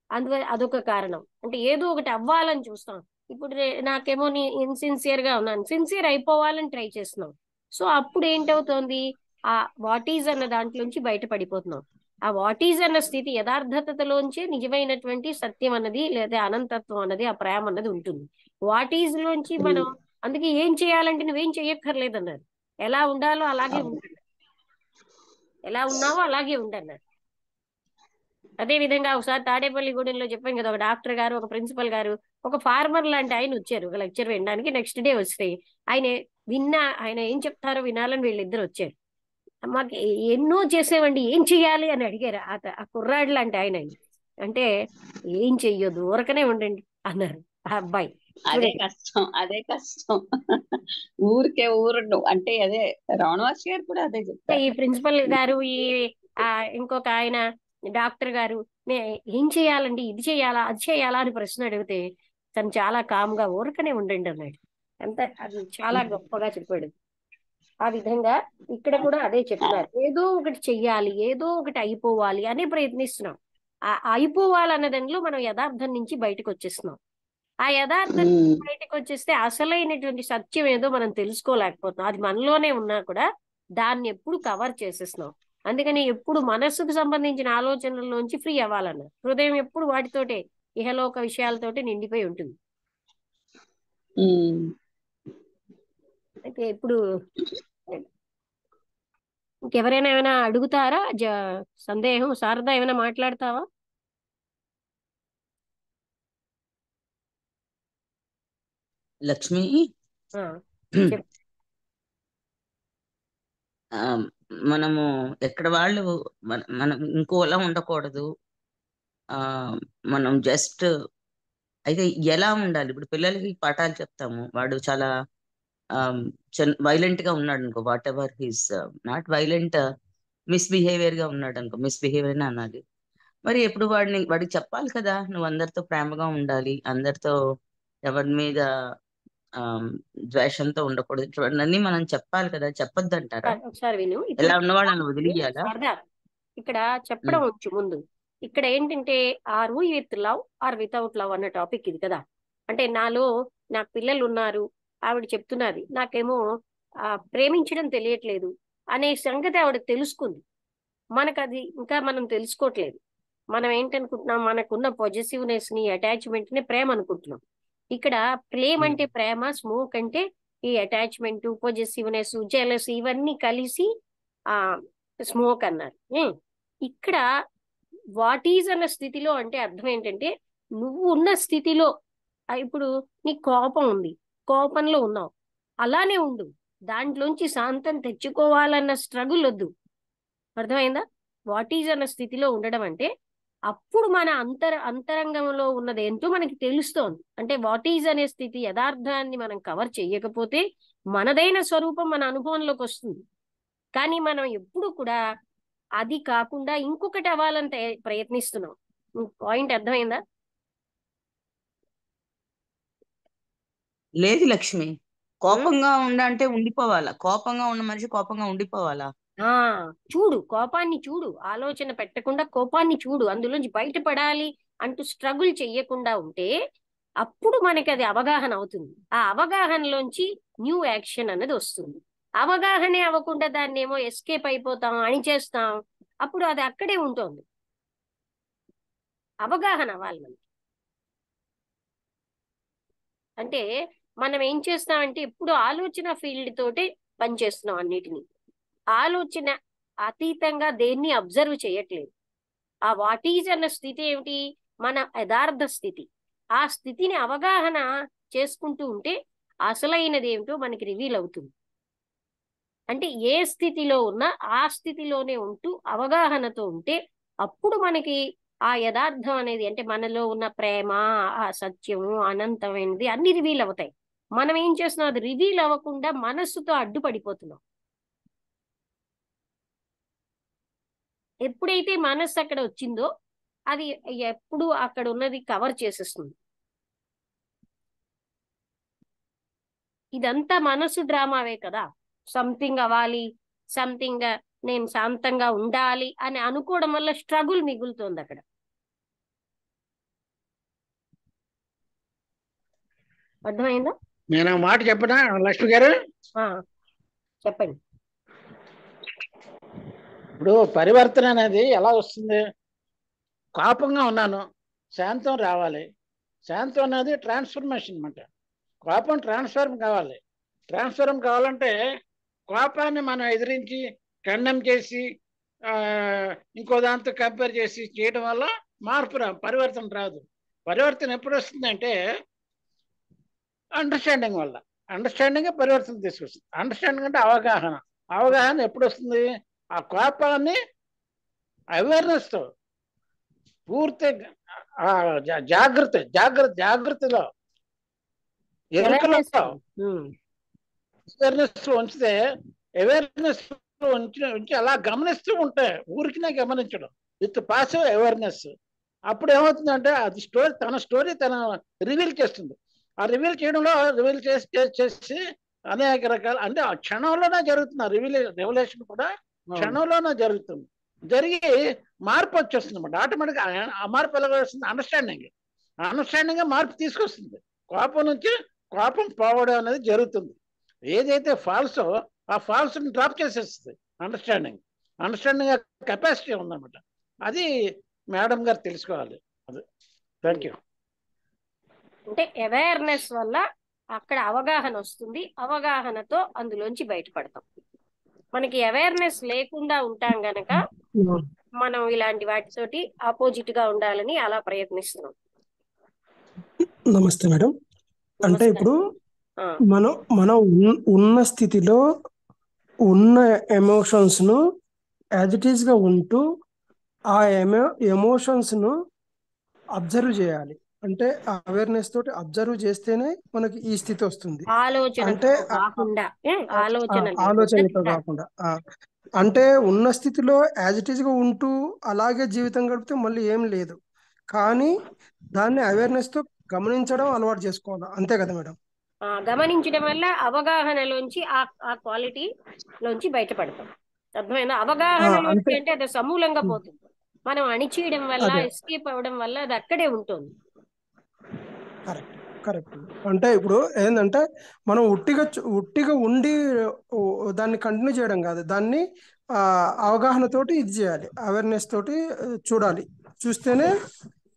అందువల్ల అదొక కారణం. అంటే ఏదో ఒకటి అవ్వాలని చూస్తాం. ఇప్పుడు నాకేమో ఇన్సిన్సియర్ గా ఉన్నాను, సిన్సియర్ అయిపోవాలని ట్రై చేస్తున్నాం. సో అప్పుడు ఏంటవుతోంది, ఆ వాట్ ఈజ్ అన్న దాంట్లోంచి బయటపడిపోతున్నాం. ఆ వాట్ ఈజ్ అన్న స్థితి యథార్థతలోంచి నిజమైనటువంటి సత్యం అన్నది లేదా అనంతత్వం అన్నది ఆ ప్రేమ అన్నది ఉంటుంది. వాట్ ఈజ్ లోంచి మనం, అందుకే ఏం చేయాలంటే నువ్వేం చెయ్యక్కర్లేదు అన్నారు. ఎలా ఉండాలో అలాగే ఉంటున్నారు, ఎలా ఉన్నావో అలాగే ఉండన్నారు. అదే విధంగా ఒకసారి తాడేపల్లిగూడెంలో చెప్పాం కదా, ఒక డాక్టర్ గారు, ఒక ప్రిన్సిపల్ గారు, ఒక ఫార్మర్ లాంటి ఆయన వచ్చారు ఒక లెక్చర్ వినడానికి. నెక్స్ట్ డే వస్తే ఆయన ఏం చెప్తారో వినాలని వీళ్ళిద్దరు వచ్చారు. మాకు ఎన్నో చేసేవండి, ఏం చెయ్యాలి అని అడిగారు ఆ కుర్రాడు లాంటి ఆయన. అంటే ఏం చెయ్యొద్దు, ఊరకనే ఉండండి అన్నారు ఆ అబ్బాయి. అదే కష్టం ఊరికే ఊరు అంటే అదే రమణ మహర్షి గారు కూడా అదే చెప్తారు. ఈ ప్రిన్సిపల్ గారు, ఇంకొక ఆయన డాక్టర్ గారు ఏం చెయ్యాలండి, ఇది చెయ్యాలా అది చెయ్యాలా అని ప్రశ్న అడిగితే తను చాలా కామ్గా ఊరకనే ఉండండి అన్నాడు. అది చాలా గొప్పగా చెప్పాడు. ఆ విధంగా ఇక్కడ కూడా అదే చెప్తున్నారు, ఏదో ఒకటి చెయ్యాలి, ఏదో ఒకటి అయిపోవాలి అని ప్రయత్నిస్తున్నాం. ఆ అయిపోవాలన్న దానిలో మనం యథార్థం నుంచి బయటకు వచ్చేస్తున్నాం. ఆ యథార్థం నుంచి బయటకు వచ్చేస్తే అసలైనటువంటి సత్యం ఏదో మనం తెలుసుకోలేకపోతున్నాం. అది మనలోనే ఉన్నా కూడా దాన్ని ఎప్పుడు కవర్ చేసేస్తున్నాం. అందుకని ఎప్పుడు మనస్సుకు సంబంధించిన ఆలోచనల్లోంచి ఫ్రీ అవ్వాలన్న హృదయం ఎప్పుడు వాటితోటే ఇహలోక విషయాలతోటి నిండిపోయి ఉంటుంది. అయితే ఇప్పుడు ఇంకెవరైనా ఏమైనా అడుగుతారా? సందేహం? శారద ఏమైనా మాట్లాడతావా? లక్ష్మి, ఆ, మనము ఎక్కడ వాళ్ళు మనం ఇంకోలా ఉండకూడదు. ఆ మనం జస్ట్ అయితే ఎలా ఉండాలి? ఇప్పుడు పిల్లలకి పాఠాలు చెప్తాము, వాడు చాలా వైలెంట్ గా ఉన్నాడు అనుకో, what ever he's not violent, misbehaviour గా ఉన్నాడు అనుకో, మిస్బిహేవియర్ అని అనాలి. మరి ఎప్పుడు వాడికి చెప్పాలి కదా, నువ్వు అందరితో ప్రేమగా ఉండాలి, అందరితో ఎవరి మీద ఆ ద్వేషంతో ఉండకూడదు, ఇవన్నీ మనం చెప్పాలి కదా. చెప్పొద్దు అంటారా? ఒకసారి విను. ఎలా ఇప్పుడు ఉన్నవాళ్ళని వదిలియాలా? సరదా ఇక్కడ చెప్పడం వచ్చు ముందు. ఇక్కడ ఏంటంటే are we with love or without love అన్న టాపిక్ ఇది కదా. అంటే నాకు పిల్లలు ఉన్నారు, ఆవిడ చెప్తున్నది నాకేమో ప్రేమించడం తెలియట్లేదు అనే సంగతి ఆవిడ తెలుసుకుంది. మనకు అది ఇంకా మనం తెలుసుకోవట్లేదు. మనం ఏంటనుకుంటున్నాం, మనకున్న పొజెసివ్నెస్ ని, అటాచ్మెంట్ ని ప్రేమ అనుకుంటున్నాం. ఇక్కడ ప్రేమ అంటే ప్రేమ, స్మోక్ అంటే ఈ అటాచ్మెంట్, పొజెసివ్నెస్, జెలస్ ఇవన్నీ కలిసి ఆ స్మోక్ అన్నారు. ఇక్కడ వాట్ ఈజ్ అన్న స్థితిలో అంటే అర్థం ఏంటంటే, నువ్వు ఉన్న స్థితిలో ఇప్పుడు నీకు కోపం ఉంది, కోపంలో ఉన్నావు, అలానే ఉండు. దాంట్లోంచి శాంతం తెచ్చుకోవాలన్న స్ట్రగుల్ వద్దు. అర్థమైందా? వాట్ ఈజ్ అన్న స్థితిలో ఉండడం అంటే అప్పుడు మన అంతరంగంలో ఉన్నది ఏంటో మనకి తెలుస్తోంది. అంటే వాట్ ఈజ్ అనే స్థితి యథార్థాన్ని మనం కవర్ చేయకపోతే మనదైన స్వరూపం మన అనుభవంలోకి వస్తుంది. కానీ మనం ఎప్పుడు కూడా అది కాకుండా ఇంకొకటి అవ్వాలని ప్రయత్నిస్తున్నాం. పాయింట్ అర్థమైందా? లేదు లక్ష్మి, కోపంగా ఉండంటే ఉండిపోవాలా? కోపంగా ఉన్న మనిషి కోపంగా ఉండిపోవాలా? చూడు, కోపాన్ని చూడు, ఆలోచన పెట్టకుండా కోపాన్ని చూడు, అందులోంచి బయటపడాలి అంటూ స్ట్రగుల్ చెయ్యకుండా ఉంటే అప్పుడు మనకి అది అవగాహన అవుతుంది. ఆ అవగాహనలోంచి న్యూ యాక్షన్ అనేది వస్తుంది. అవగాహనే అవ్వకుండా దాన్ని ఏమో ఎస్కేప్ అయిపోతాం, అణిచేస్తాం, అప్పుడు అది అక్కడే ఉంటుంది. అవగాహన అవ్వాలి మనకి. అంటే మనం ఏం చేస్తామంటే ఎప్పుడు ఆలోచన ఫీల్డ్ తోటి పనిచేస్తున్నాం అన్నిటినీ. ఆలోచన అతీతంగా దేన్ని అబ్జర్వ్ చేయట్లేదు. ఆ వాట్ ఈజ్ అన్న స్థితి ఏమిటి? మన యథార్థ స్థితి. ఆ స్థితిని అవగాహన చేసుకుంటూ ఉంటే అసలైనది ఏమిటో మనకి రివీల్ అవుతుంది. అంటే ఏ స్థితిలో ఉన్నా ఆ స్థితిలోనే ఉంటూ అవగాహనతో ఉంటే అప్పుడు మనకి ఆ యథార్థం అనేది, అంటే మనలో ఉన్న ప్రేమ, ఆ సత్యము, అనంతమైనది అన్ని రివీల్ అవుతాయి. మనం ఏం చేస్తున్నాం, అది రివీల్ అవ్వకుండా మనస్సుతో అడ్డుపడిపోతున్నాం. ఎప్పుడైతే మనస్సు అక్కడ వచ్చిందో అది ఎప్పుడు అక్కడ ఉన్నది కవర్ చేసేస్తుంది. ఇదంతా మనసు డ్రామావే కదా. సంథింగ్ అవ్వాలి, సంథింగ్ నేను శాంతంగా ఉండాలి అని అనుకోవడం వల్ల స్ట్రగుల్ మిగులుతోంది అక్కడ. అర్థమైందా? నేను మాట చెప్పనా లక్ష్మి గారు? చెప్పండి. ఇప్పుడు పరివర్తన అనేది ఎలా వస్తుంది? కోపంగా ఉన్నాను, శాంతం రావాలి. శాంతం అనేది ట్రాన్స్ఫర్మేషన్ అన్నమాట. కోపం ట్రాన్స్ఫార్మ్ కావాలి. ట్రాన్స్ఫార్మ్ కావాలంటే కోపాన్ని మనం ఎదిరించి ఖండం చేసి ఇంకో దాంతో కంపేర్ చేసి చేయడం వల్ల మార్పు పరివర్తన రాదు. పరివర్తన ఎప్పుడు వస్తుందంటే అండర్స్టాండింగ్ వల్ల. అండర్స్టాండింగ్ పరివర్తన తీసుకొస్తుంది. అండర్స్టాండింగ్ అంటే అవగాహన. అవగాహన ఎప్పుడు వస్తుంది? ఆ కోపాన్ని అవేర్నెస్తో పూర్తి జాగ్రత్తలో ఎరుకలో అవేర్నెస్ ఉంచితే, అవేర్నెస్ ఉంచి అలా గమనిస్తూ ఉంటే, ఊరికినే గమనించడం విత్ పాసివ్ అవేర్నెస్. అప్పుడు ఏమవుతుందంటే అది తన స్టోరీ తన రివీల్ చేస్తుంది. ఆ రివీల్ చేయడంలో చేసి అనేక రకాల, అంటే ఆ క్షణంలోనే జరుగుతుంది. రెవల్యూషన్ కూడా క్షణంలోనే జరుగుతుంది. జరిగి మార్పు వచ్చేస్తుంది అన్నమాట. ఆటోమేటిక్గా ఆ మార్పు ఎలా వస్తుంది? అండర్స్టాండింగ్ మార్పు తీసుకొస్తుంది. కోపం నుంచి కోపం పోవడం అనేది జరుగుతుంది. ఏదైతే ఫాల్సో ఆ ఫాల్స్ డ్రాప్ చేసేస్తుంది అండర్స్టాండింగ్ కెపాసిటీ ఉందన్నమాట. అది మేడం గారు తెలుసుకోవాలి. అది. Thank you. అంటే అవేర్నెస్ వల్ల అక్కడ అవగాహన వస్తుంది. అవగాహనతో అందులోంచి బయటపడతాం. మనకి అవేర్నెస్ లేకుండా ఉంటాం గనక మనం ఇలాంటి వాటితోటి ఆపోజిట్ గా ఉండాలని అలా ప్రయత్నిస్తున్నాం. నమస్తే మేడం. అంటే ఇప్పుడు మనం ఉన్న స్థితిలో ఉన్న ఎమోషన్స్ను యాజ్ ఇట్ ఈస్గా ఉంటూ ఆ ఎమోషన్స్ను అబ్జర్వ్ చేయాలి. అంటే అవేర్నెస్ తోటి అబ్జర్వ్ చేస్తేనే మనకి ఈ స్థితి వస్తుంది. ఆలోచనతో అంటే కాకుండా ఆలోచన లేదు ఆలోచనతో కదా. కాకుండా అంటే ఉన్న స్థితిలో యాజ్ ఇట్ ఈస్గా ఉంటూ అలాగే జీవితం గడిపితే మళ్ళీ ఏం లేదు. కానీ దాన్ని అవేర్నెస్తో గమనించడం అలవాటు చేసుకోవాలి. అంతే కదా మేడం? గమనించడం వల్ల అవగాహనలోంచి ఆ క్వాలిటీ లోంచి బయటపడతాం. అర్థమైందా? అవగాహనలోంచి అంటే అది సమూలంగా పోతుంది. మనం అణిచేయడం వల్ల, అదే ఎస్కేప్ అవ్వడం వల్ల అది అక్కడే ఉంటుంది. Correct correct. అంటే ఇప్పుడు ఏంటంటే మనం ఉట్టిగా ఉండి దాన్ని కంటిన్యూ చేయడం కాదు, దాన్ని అవగాహనతోటి ఇది చేయాలి, అవేర్నెస్ తోటి చూడాలి. చూస్తేనే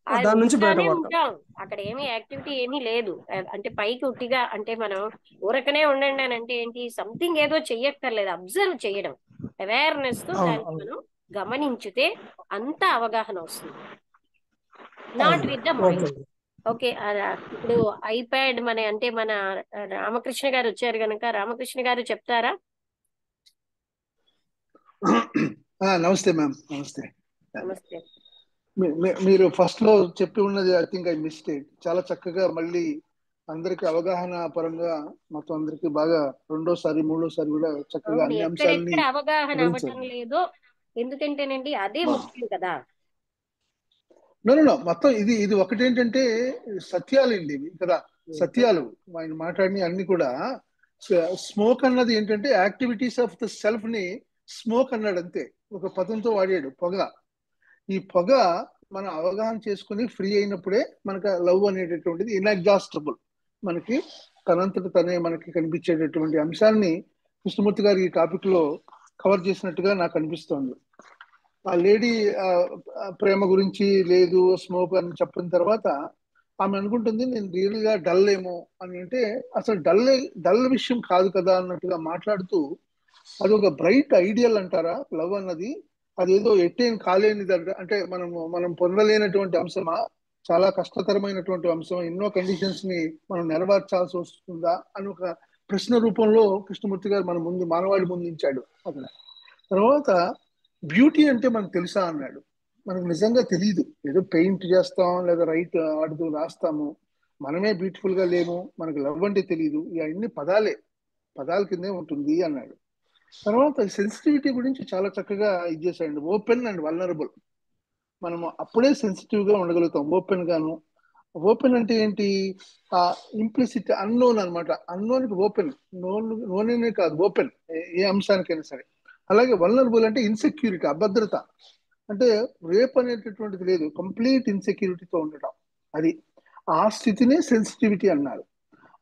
అది దాని నుంచి ఉంటానే బయటపడతాం. ఉంటాం. అక్కడ ఏమీ యాక్టివిటీ ఏమీ లేదు. అంటే పైకి ఉట్టిగా అంటే మనం ఊరకనే ఉండండి అని అంటే ఏంటి, సంథింగ్ ఏదో చెయ్యక్కర్లేదు, అబ్జర్వ్ చేయడం. అవేర్నెస్ తో దాన్ని మనం గమనించితే అంత అవగాహన వస్తుంది. Not with the mind. Okay. ఇప్పుడు ఐప్యాడ్ మన రామకృష్ణ గారు వచ్చారు కనుక రామకృష్ణ గారు చెప్తారా? నమస్తే మ్యామ్. నమస్తే. నమస్తే. మీరు ఫస్ట్ లో చెప్పి ఉన్నది ఐ థింక్ ఐ మిస్టేక్. చాలా చక్కగా మళ్ళీ అందరికి అవగాహన పరంగా మొత్తం అందరికి బాగా రెండోసారి మూడోసారి కూడా చక్కగా అన్ని అంశాలని ఎక్కడెక్కడ అవగాహన అవ్వటం లేదో, ఎందుకంటేనండి అదే ముఖ్యం కదా. నో మొత్తం ఇది ఒకటేంటంటే సత్యాలండి ఇవి కదా, సత్యాలు ఆయన మాట్లాడిన అన్ని కూడా. స్మోక్ అన్నది ఏంటంటే యాక్టివిటీస్ ఆఫ్ ద సెల్ఫ్ ని స్మోక్ అన్నాడు అంతే, ఒక పదంతో వాడాడు. పొగ. ఈ పొగ మనం అవగాహన చేసుకుని ఫ్రీ అయినప్పుడే మనకు లవ్ అనేటటువంటిది ఇన్ఎగ్జాస్టబుల్, మనకి తనంతట తనే మనకి కనిపించేటటువంటి అంశాన్ని కృష్ణమూర్తి గారు ఈ టాపిక్ లో కవర్ చేసినట్టుగా నాకు అనిపిస్తోంది. ఆ లేడీ ప్రేమ గురించి లేదు స్మోక్ అని చెప్పిన తర్వాత ఆమె అనుకుంటుంది నేను రియల్ గా డల్ ఏమో అని. అంటే అసలు డల్ విషయం కాదు కదా అన్నట్టుగా మాట్లాడుతూ అది ఒక బ్రైట్ ఐడియల్ అంటారా లవ్ అన్నది, అదేదో ఎట్టేం కాలేనిది అంటే మనం పొందలేనటువంటి అంశమా, చాలా కష్టతరమైనటువంటి అంశం, ఎన్నో కండిషన్స్ ని మనం నెరవేర్చాల్సి వస్తుందా అని ఒక ప్రశ్న రూపంలో కృష్ణమూర్తి గారు మన ముందు మానవాళి ముందు ఉంచాడు అక్కడ. తర్వాత బ్యూటీ అంటే మనకు తెలుసా అన్నాడు. మనకు నిజంగా తెలియదు, ఏదో పెయింట్ చేస్తాం లేదా రైట్ ఆడుతూ రాస్తాము, మనమే బ్యూటిఫుల్ గా లేము, మనకు లవ్ అంటే తెలియదు, ఇవన్నీ పదాల కిందే ఉంటుంది అన్నాడు. తర్వాత సెన్సిటివిటీ గురించి చాలా చక్కగా ఇది చేశాడు. ఓపెన్ అండ్ వల్నరబుల్, మనము అప్పుడే సెన్సిటివ్ గా ఉండగలుగుతాం, ఓపెన్ గాను. ఓపెన్ అంటే ఏంటి, ఆ ఇంప్లిసిట్ అన్నోన్ అనమాట. అన్నోన్కి ఓపెన్, నోనే కాదు ఓపెన్ ఏ అంశానికైనా సరే. అలాగే వల్నరబుల్ అంటే ఇన్సెక్యూరిటీ, అభద్రత, అంటే రేప్ అనేటటువంటిది లేదు, కంప్లీట్ ఇన్సెక్యూరిటీతో ఉండటం, అది ఆ స్థితినే సెన్సిటివిటీ అన్నారు.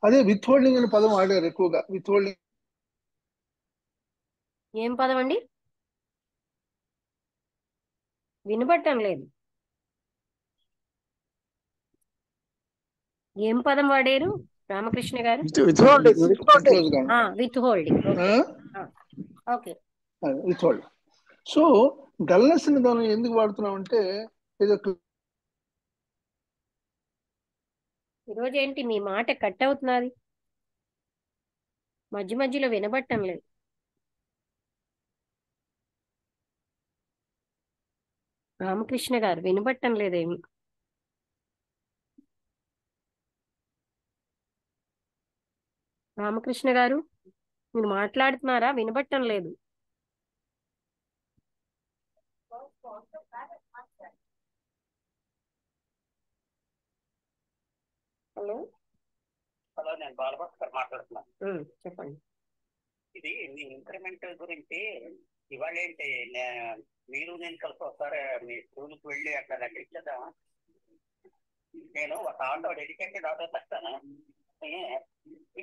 అదే విత్ హోల్డింగ్ అనే పదం వాడారు ఎక్కువగా. విత్ హోల్డింగ్ ఏం పదం అండి? వినపడటం లేదు. ఏం పదం వాడారు రామకృష్ణ గారు? With holding. Okay. With holding. So dullness ని మనం ఎందుకు వాడుతున్నాం అంటే ఏదో ఈరోజు ఏంటి మీ మాట కట్ అవుతున్నది, మధ్య మధ్యలో వినబట్టం లేదు. రామకృష్ణ గారు వినబట్టం లేదేమి? రామకృష్ణ గారు మీరు మాట్లాడుతున్నారా? వినబట్టం లేదు. హలో హలో, నేను బాలభాస్కర్ మాట్లాడుతున్నాను. చెప్పండి. ఇది మీ ఇంక్రిమెంట్ గురించి ఇవాళ ఏంటి, మీరు నేను కలిసి ఒకసారి మీ స్కూల్కి వెళ్ళి అక్కడ లెక్కించేద్దామా? నేను ఒక ఆటో డెడికేటెడ్ ఆటో తెస్తాను,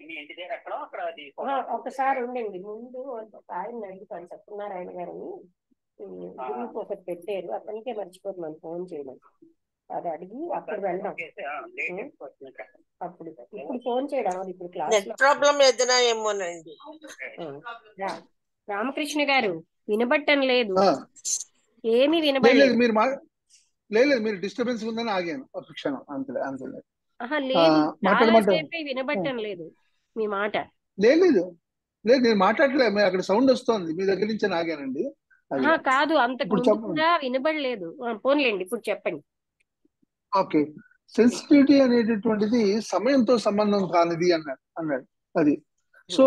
మీ ఇంటి దగ్గర ఎక్కడో అక్కడ. ఒకసారి ఉండండి, ముందు ఆయన అడుగుతాను సత్యనారాయణ గారిని గ్రూప్ ఒకటి పెట్టారు, అతనికే మర్చిపోతున్నాను ఫోన్ చేయడం. అది అడిగి అప్పుడు వెళ్దాం. అప్పుడు ఇప్పుడు ఫోన్ చేయడం, అది ఇప్పుడు క్లాస్ ప్రాబ్లం ఏదైనా ఏమోనండి. రామకృష్ణ గారు వినబట్టం లేదు, ఏమీ వినబడలేదు. లేదు, మీరు డిస్టర్బెన్స్ ఉందని ఆగాను ఒక క్షణం, అంతే. లేదు, చాలా సేపు వినబట్టం లేదు మీ మాట. లేదు లేదు నేను మాట్లాడలే, అక్కడ సౌండ్ వస్తోంది మీ దగ్గర నుంచి ఆగానండి. అది కాదు, అంతకు ఇప్పుడు ముందు చెప్పండి. కూడా వినబడలేదు. పోన్లేండి, ఇప్పుడు చెప్పండి. ఓకే, సెన్సిటివిటీ అనేటటువంటిది సమయంతో సంబంధం కానిది అన్నాడు అది. సో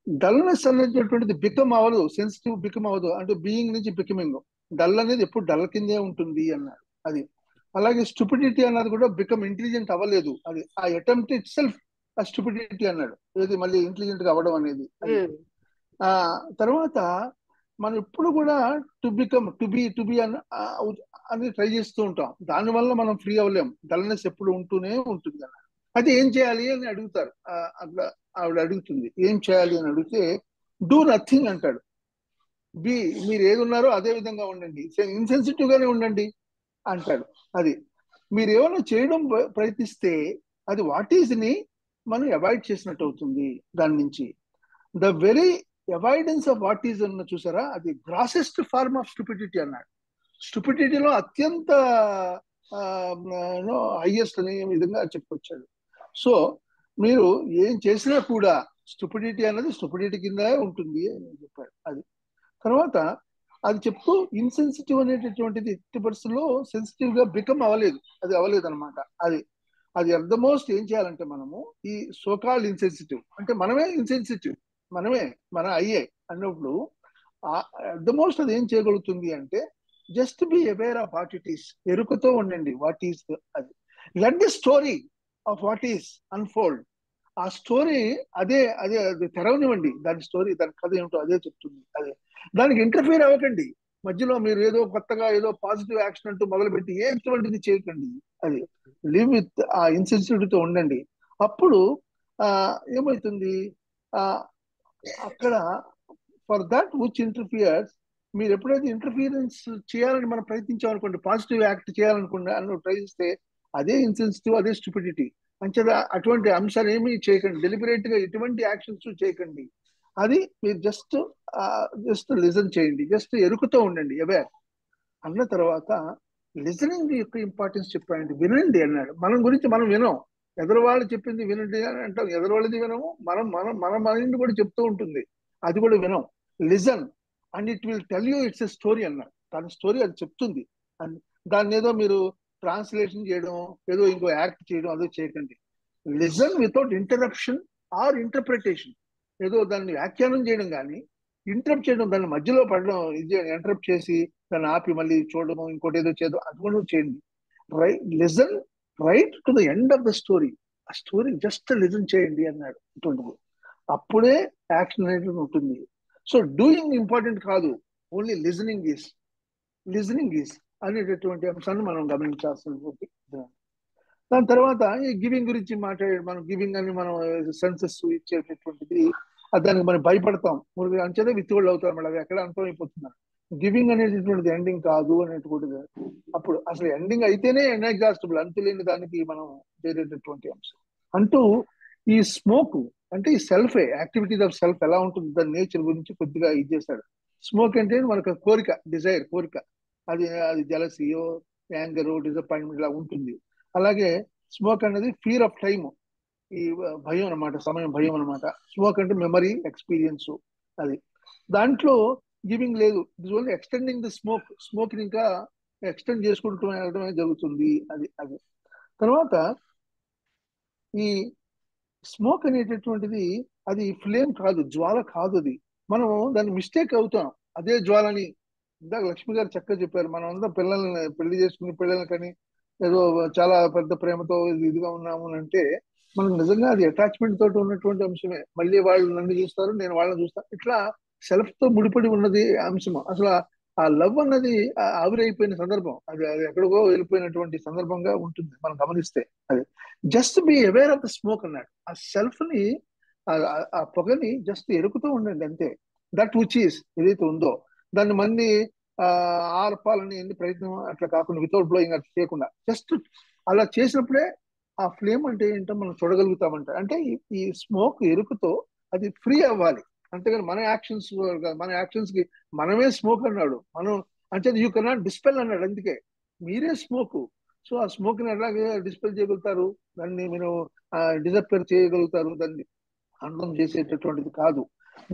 డల్నెస్ అనేటటువంటిది బికమ్ అవ్వదు, సెన్సిటివ్ బికమ్ అవ్వదు, అంటే బీయింగ్ నుంచి బికమింగ్. డల్ అనేది ఎప్పుడు డల్ కిందే ఉంటుంది అన్నాడు అది. అలాగే స్టూపిడిటీ అన్నది కూడా బికమ్ ఇంటెలిజెంట్ అవ్వలేదు, అది ఆ అటెంప్ట్ ఇట్ సెల్ఫ్ ఆ స్టూపిడిటీ అన్నాడు, ఏది మళ్ళీ ఇంటెలిజెంట్ గా అవ్వడం అనేది అది. ఆ తర్వాత మనం ఎప్పుడు కూడా టు బి అని ట్రై చేస్తూ ఉంటాం, దానివల్ల మనం ఫ్రీ అవ్వలేం, డల్నెస్ ఎప్పుడు ఉంటూనే ఉంటుంది అన్న. అయితే ఏం చేయాలి అని అడుగుతారు, అట్లా ఆవిడ అడుగుతుంది ఏం చేయాలి అని అడిగితే డూ నథింగ్ అంటాడు. మీరు ఏది ఉన్నారో అదే విధంగా ఉండండి, ఇన్సెన్సిటివ్ గానే ఉండండి అంటాడు అది. మీరు ఏమైనా చేయడం ప్రయత్నిస్తే అది వాట్ ఈజ్ ని మనం అవాయిడ్ చేసినట్టు అవుతుంది దాని నుంచి. The very avoidance of what is అన్న చూసారా, అది గ్రాసెస్ట్ ఫార్మ్ ఆఫ్ స్టూపిడిటీ అన్నాడు. స్టూపిడిటీలో అత్యంత హైయెస్ట్ అనే విధంగా చెప్పుకొచ్చాడు. సో మీరు ఏం చేసినా కూడా స్టూపిడిటీ అన్నది స్టూపిడిటీ కింద ఉంటుంది అని చెప్పాడు అది. తర్వాత అది చెప్తూ ఇన్సెన్సిటివ్ అనేటటువంటిది ఎట్టి పరిస్థితుల్లో సెన్సిటివ్ గా బికమ్ అవ్వలేదు, అది అవ్వలేదు అనమాట అది. అది అట్ ద మోస్ట్ ఏం చేయాలంటే మనము ఈ సోకాల్డ్ ఇన్సెన్సిటివ్ అంటే మనమే ఇన్సెన్సిటివ్, మన అయ్యే అన్నప్పుడు అట్ ద మోస్ట్ అది ఏం చేయగలుగుతుంది అంటే just be aware of what it is, ఎరుకతో ఉండండి వాట్ ఈస్ అది. Let the story of what is unfold, ఆ స్టోరీ అదే అదే అది తెరవనివ్వండి, దాని స్టోరీ దాని కథ ఏమిటో అదే చెప్తుంది అదే. దానికి ఇంటర్ఫీర్ అవ్వకండి, మధ్యలో మీరు ఏదో కొత్తగా ఏదో పాజిటివ్ యాక్షన్ అంటూ మొదలుపెట్టి ఎటువంటిది చేయకండి అది. లివ్ విత్ ఆ ఇన్సెన్సిటివ్తో ఉండండి. అప్పుడు ఏమవుతుంది అక్కడ ఫర్ దట్ విచ్ ఇంటర్ఫియర్స్, మీరు ఎప్పుడైతే ఇంటర్ఫియరెన్స్ చేయాలని మనం ప్రయత్నించామనుకోండి, పాజిటివ్ యాక్ట్ చేయాలనుకోండి అని ట్రై చేస్తే అదే ఇన్సెన్సిటివ్, అదే స్టూపిడిటీ. అంచేత అటువంటి అంశాలు ఏమీ చేయకండి, డెలిబరేట్ గా ఎటువంటి యాక్షన్స్ చేయకండి. అది మీరు జస్ట్ లిజన్ చేయండి, జస్ట్ ఎరుకుతో ఉండండి, అవేర్ అన్న తర్వాత లిజనింగ్ యొక్క ఇంపార్టెన్స్ చెప్పాడండి. వినండి అన్నాడు. మనం గురించి మనం వినం, ఎదురువాళ్ళు చెప్పింది వినండి అని అంటాం, ఎదురువాళ్ళది వినము, మనం మనం మన మైండ్ కూడా చెప్తూ ఉంటుంది, అది కూడా వినం. Listen and it will tell you it's a story అన్నాడు. దాని స్టోరీ అది చెప్తుంది. దాన్ని ఏదో మీరు ట్రాన్స్లేషన్ చేయడం, ఏదో ఇంకో యాక్ట్ చేయడం అదో చేయకండి. Listen without interruption or interpretation, ఏదో దాన్ని వ్యాఖ్యానం చేయడం కానీ ఇంటరప్ట్ చేయడం, దాన్ని మధ్యలో పడడం, ఇది ఇంటరప్ట్ చేసి దాన్ని ఆపి మళ్ళీ చూడడం, ఇంకోటి ఏదో చేయడం, అది కూడా చేయండి. Listen right to the end of the story, ఆ స్టోరీ జస్ట్ లిజన్ చేయండి అన్నాడు. ఇటువంటిది అప్పుడే యాక్షన్ అనేది ఉంటుంది. సో డూయింగ్ ఇంపార్టెంట్ కాదు, ఓన్లీ లిజనింగ్ ఈజ్ అనేటటువంటి అంశాన్ని మనం గమనించాల్సినటువంటి. దాని తర్వాత ఈ గివింగ్ గురించి మాట్లాడాడు. మనం గివింగ్ అని మనం సెన్సెస్ ఇచ్చేటటువంటిది, దానికి మనం భయపడతాం, అంచేదే విత్తుళ్ళు అవుతాం, మళ్ళీ అది ఎక్కడ అంతమైపోతున్నారు. గివింగ్ అనేటటువంటిది ఎండింగ్ కాదు అనేటువంటిది. అప్పుడు అసలు ఎండింగ్ అయితేనే ఎన్ఎగ్జాస్టబుల్, అంతులేని దానికి మనం చేరేటటువంటి అంశం. అంటూ ఈ స్మోక్ అంటే ఈ సెల్ఫ్ యాక్టివిటీస్ ఆఫ్ సెల్ఫ్ ఎలా ఉంటుంది, దాని నేచర్ గురించి కొద్దిగా ఇది చేశాడు. స్మోక్ అంటే మనకు కోరిక, డిజైర్, కోరిక, అది జలసియో, యాంగర్, డిసప్పాయింట్మెంట్ ఇలా ఉంటుంది. అలాగే స్మోక్ అనేది ఫియర్ ఆఫ్ టైమ్, ఈ భయం అనమాట, సమయం భయం అనమాట. స్మోక్ అంటే మెమరీ, ఎక్స్పీరియన్స్ అది. దాంట్లో గివింగ్ లేదు, it only extending the smoke ని ఇంకా ఎక్స్టెండ్ చేసుకుంటూ వెళ్ళడమే జరుగుతుంది అది. తర్వాత ఈ స్మోక్ అనేటటువంటిది అది ఫ్లేమ్ కాదు, జ్వాల కాదు, అది మనం దాన్ని మిస్టేక్ అవుతాం అదే జ్వాలని. ఇందాక లక్ష్మి గారు చక్కగా చెప్పారు, మనం అంతా పిల్లల్ని పెళ్లి చేసుకుని పిల్లల్ని కానీ ఏదో చాలా పెద్ద ప్రేమతో ఇదిగా ఉన్నాము అంటే మనకు నిజంగా అది అటాచ్మెంట్ తోటి ఉన్నటువంటి అంశమే. మళ్ళీ వాళ్ళు నన్ను చూస్తారు, నేను వాళ్ళని చూస్తాను, ఇట్లా సెల్ఫ్ తో ముడిపడి ఉన్నది అంశము. అసలు ఆ లవ్ అన్నది ఆవిరైపోయిన సందర్భం, అది ఎక్కడికో వెళ్ళిపోయినటువంటి సందర్భంగా ఉంటుంది మనం గమనిస్తే. అది just be aware of the smoke అన్నాడు. ఆ సెల్ఫ్ ని, ఆ పొగని జస్ట్ ఎరుకుతూ ఉండండి అంతే. దట్ విచ్ ఈస్ ఏదైతే ఉందో దాన్ని మంది ఆర్పాలని ఎన్ని ప్రయత్నం అట్లా కాకుండా, వితౌట్ బ్లోయింగ్ అట్లా చేయకుండా జస్ట్ అలా చేసినప్పుడే ఆ ఫ్లేమ్ అంటే ఏంటో మనం చూడగలుగుతామంట. అంటే ఈ స్మోక్ ఎరుకుతో అది ఫ్రీ అవ్వాలి, అంతేగాని మన యాక్షన్స్ కి మనమే స్మోక్ అన్నాడు. మనం అంటే యూ కెనాట్ డిస్పెల్ అన్నాడు, అందుకే మీరే స్మోక్. సో ఆ స్మోక్ ని ఎలాగే డిస్పెల్ చేయగలుగుతారు, దాన్ని మీరు డిసప్పేర్ చేయగలుగుతారు, దాన్ని అందం చేసేటటువంటిది కాదు.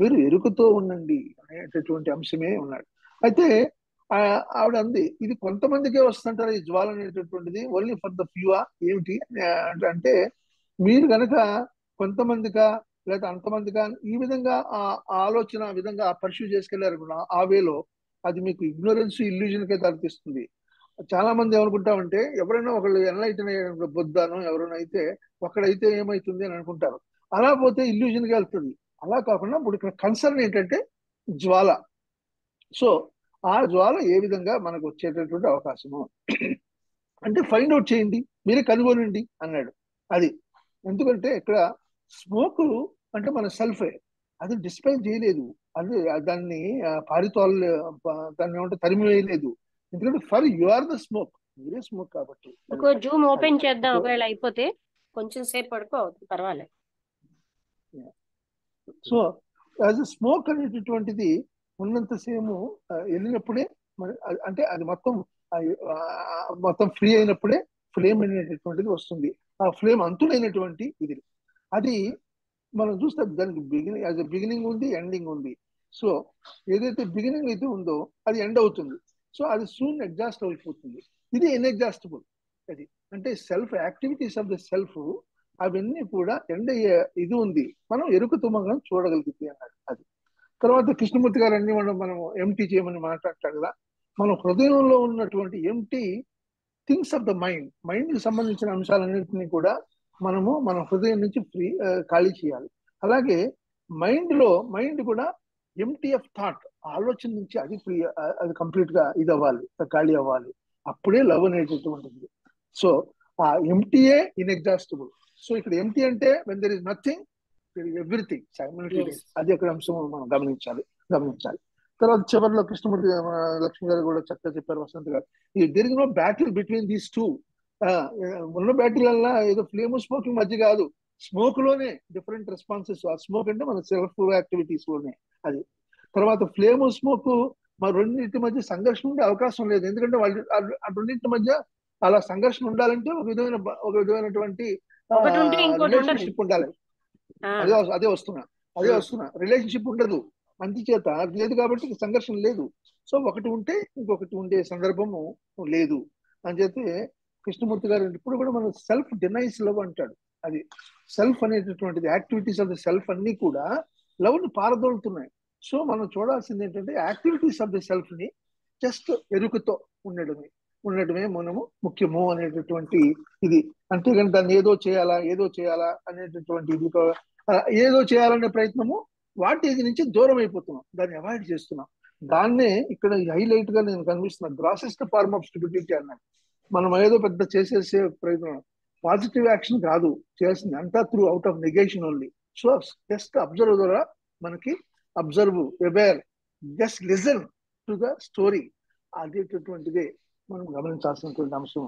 మీరు ఎరుకతో ఉండండి అనేటటువంటి అంశమే ఉన్నాడు. అయితే ఆవిడ అంది, ఇది కొంతమందికే వస్తుంటారు ఈ జ్వాల అనేటటువంటిది, ఓన్లీ ఫర్ ద ఫ్యూవా ఏమిటి అంటే, మీరు కనుక కొంతమందిగా లేదా అంతమందిగా ఈ విధంగా ఆ ఆలోచన ఆ విధంగా పర్సూ చేసుకెళ్లారు ఆ వేలో, అది మీకు ఇగ్నోరెన్స్ ఇల్యూజన్కే దారితీస్తుంది. చాలా మంది ఏమనుకుంటామంటే, ఎవరైనా ఒకళ్ళు ఎన్లైటన్ అయ్యే బుద్ధాను ఎవరైనా అయితే ఒకడైతే ఏమవుతుంది అని అనుకుంటారు. అలా పోతే ఇల్యూజన్కి వెళ్తుంది. అలా కాకుండా ఇప్పుడు ఇక్కడ కన్సర్న్ ఏంటంటే జ్వాల. సో ఆ జ్వాల ఏ విధంగా మనకు వచ్చేటటువంటి అవకాశము అంటే ఫైండ్ అవుట్ చేయండి, మీరే కనుగొనండి అన్నాడు. అది ఎందుకంటే ఇక్కడ స్మోక్ అంటే మన సెల్ఫే, అది డిస్పైల్ చేయలేదు, అది దాన్ని పారితోల్ దాన్ని ఏమంటే తరిమివేయలేదు. ఎందుకంటే for you are the smoke, మీరే స్మోక్ కాబట్టి. ఇంకో జూమ్ ఓపెన్ చేద్దాం, ఒకవేళ అయిపోతే కొంచెం సేపు పడుకో పర్వాలేదు. సో యాజ్ ఎ స్మోక్ అనేటటువంటిది ఉన్నంతసేపు వెళ్ళినప్పుడే అంటే అది మొత్తం ఫ్రీ అయినప్పుడే ఫ్లేమ్ అనేటటువంటిది వస్తుంది. ఆ ఫ్లేమ్ అంతులైనటువంటి ఇది, అది మనం చూస్తే దానికి బిగినింగ్ యాజ్ ఎ బిగినింగ్ ఉంది, ఎండింగ్ ఉంది. సో ఏదైతే బిగినింగ్ అయితే ఉందో అది ఎండ్ అవుతుంది. సో అది సూన్ ఎగ్జాస్ట్ అయిపోతుంది. ఇది ఇన్ఎగ్జాస్టబుల్. అది అంటే self activities of the self అవన్నీ కూడా ఎండ్ అయ్యే ఇది ఉంది, మనం ఎరుకుతూ మనం చూడగలిగితే అన్నాడు. అది తర్వాత కృష్ణమూర్తి గారు అన్ని మనం ఎంటీ చేయమని మాట్లాడతాడు కదా. మన హృదయంలో ఉన్నటువంటి empty things of the mind కి సంబంధించిన అంశాలన్నింటినీ కూడా మనము మన హృదయం నుంచి ఖాళీ చేయాలి. అలాగే మైండ్ కూడా ఎంటీ ఆఫ్ థాట్, ఆలోచన నుంచి అది అది కంప్లీట్ గా ఇది అవ్వాలి, ఖాళీ అవ్వాలి. అప్పుడే లవ్ అనేటటువంటిది. సో ఆ ఎంటీయే ఇన్ఎగ్జాస్టబుల్. సో ఇక్కడ ఎంటీ అంటే when there is nothing there is everything simultaneous. అది అక్కడ అంశం మనం గమనించాలి. తర్వాత చివరిలో కృష్ణమూర్తి లక్ష్మి గారు కూడా చక్కగా చెప్పారు, వసంత్ గారు, there is no battle between these two. ఉన్న బ్యాటిల్ వల్ల ఏదో ఫ్లేమ్ స్మోకింగ్ మధ్య కాదు, స్మోక్ లోనే డిఫరెంట్ రెస్పాన్సెస్. ఆ స్మోక్ అంటే మన సెల్ఫ్ యాక్టివిటీస్ లోనే. అది తర్వాత ఫ్లేమ్ స్మోక్ మా రెండింటి మధ్య సంఘర్షణ ఉండే అవకాశం లేదు. ఎందుకంటే వాళ్ళు ఆ రెండింటి మధ్య అలా సంఘర్షణ ఉండాలంటే ఒక విధమైనటువంటి రిలేషన్షిప్ ఉండాలి. అదే వస్తున్నా రిలేషన్షిప్ ఉండదు, అందుచేత లేదు కాబట్టి సంఘర్షణ లేదు. సో ఒకటి ఉంటే ఇంకొకటి ఉండే సందర్భము లేదు అని చెప్పి కృష్ణమూర్తి గారు ఇప్పుడు కూడా మన సెల్ఫ్ డినైస్ లవ్ అంటాడు. అది సెల్ఫ్ అనేటటువంటిది, యాక్టివిటీస్ ఆఫ్ ద సెల్ఫ్ అన్ని కూడా లవ్ ని పారదోలుతున్నాయి. సో మనం చూడాల్సింది ఏంటంటే యాక్టివిటీస్ ఆఫ్ ద సెల్ఫ్ ని జస్ట్ ఎరుకతో ఉండడమే మనము ముఖ్యము అనేటటువంటి ఇది. అంతేగాని దాన్ని ఏదో చేయాలా అనేటటువంటి ఇది, ఏదో చేయాలనే ప్రయత్నము వాటి నుంచి దూరం అయిపోతున్నాం, దాన్ని అవాయిడ్ చేస్తున్నాం. దాన్నే ఇక్కడ హైలైట్ గా నేను కనిపిస్తున్నా, గ్రాసెస్ట్ ఫార్మ్ ఆఫ్ స్టెబిలిటీ అన్నాడు. మనం ఏదో పెద్ద చేసేసే ప్రయత్నం, పాజిటివ్ యాక్షన్ కాదు చేయాల్సింది, అంతా through out of negation only. So just observe ద్వారా మనకి observe, aware, just listen to the story, అదేటటువంటిదే మనం గమనించాల్సినటువంటి అంశం.